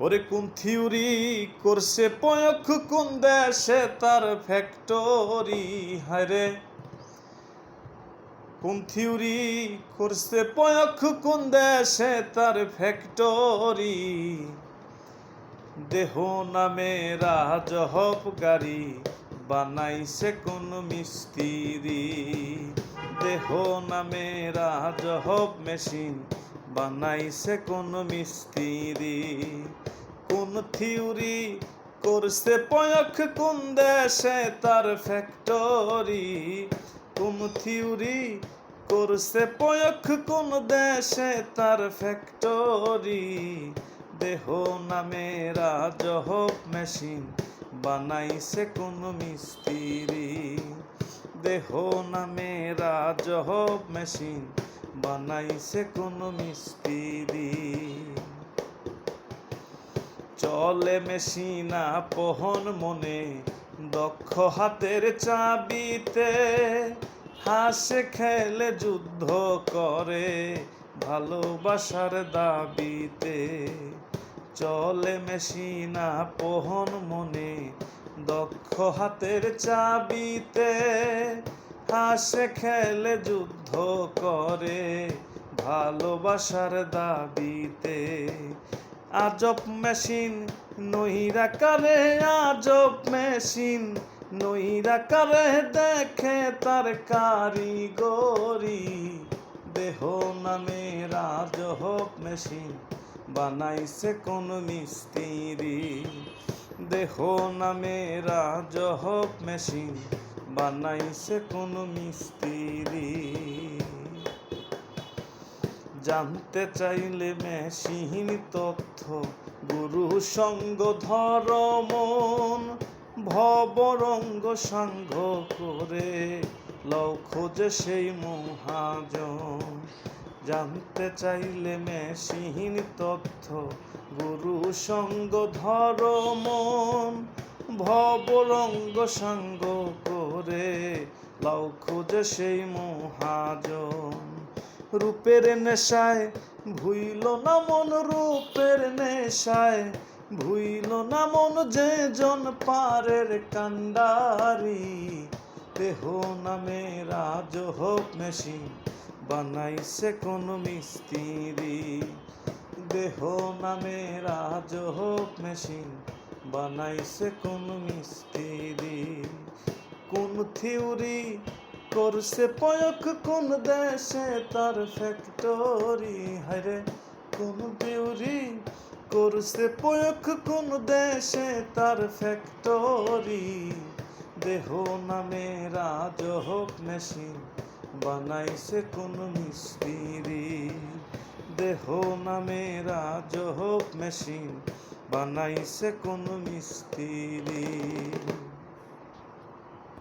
ওরে কোন থিওরি করছে প্রয়োগ কোন দেশে তার ফ্যাক্টরি, হায়রে কোন থিওরি করছে প্রয়োগ কোন দেশে তার ফ্যাক্টরি। দেহ নামে রাজহব গাড়ি বানাইছে কোন মিস্ত্রি, দেহ নামে রাজহব মেশিন বানাইছে কোন মিস্ত্রি। কোন থিওরি করছে প্রয়োগ কোন দেশে তার ফ্যাক্টরি, কোন থিওরি করছে প্রয়োগ কোন দেশে তার ফ্যাক্টরি। দেহ নামে রাজহব মেশিন বানাইছে কোন মিস্ত্রি, দেহ নামে রাজহব মেশিন বানাইছে কোন মিস্ত্রি। চলে মেশিন আপন মনে দক্ষ হাতের চাবিতে, হাসে খেলে যুদ্ধ করে ভালোবাসার দাবিতে। চলে মেশিন আপন মনে দক্ষ হাতের চাবিতে, হাসে খেলে যুদ্ধ করে ভালোবাসার দাবিতে। আজব মেশিন নহিরা কারে, আজব মেশিন নহিরা কারে দেখে তার কারিগরি। দেহ নামে রাজহব মেশিন বানাইছে কোন মিস্ত্রি, দেহ নামে রাজহব মেশিন বানাইছে কোন মিস্ত্রি। জানতে চাইলে মেশিন তথ্য গুরু সঙ্গ ধর্মন, ভবরঙ্গ সাঙ্গ করে লও খোঁজে সেই মহাজন। জানতে চাইলে মেশিন তথ্য গুরু সঙ্গ ধর্মন, ভবরঙ্গ সাঙ্গ করে লও খোঁজে সেই মহাজন। রূপের নেশায় ভুইল না মন, রূপের নেশায় ভুইল না মন যে জন পারের কান্ডারি। দেহ নামে রাজহব মেশিন বানাইছে কোন মিস্ত্রি, দেহ নামে রাজহব মেশিন বানাইছে কোন মিস্ত্রি। কোন থিওরি করছে প্রয়োগ কোন দেশে তার ফ্যাক্টরি, হায়রে কোন থিওরি করছে প্রয়োগ কোন দেশে তার ফ্যাক্টরি। দেহ নামে রাজহব মেশিন বানাইছে কোন মিস্ত্রি, দেহ নামে রাজহব মেশিন বানাইছে কোন মিস্ত্রি।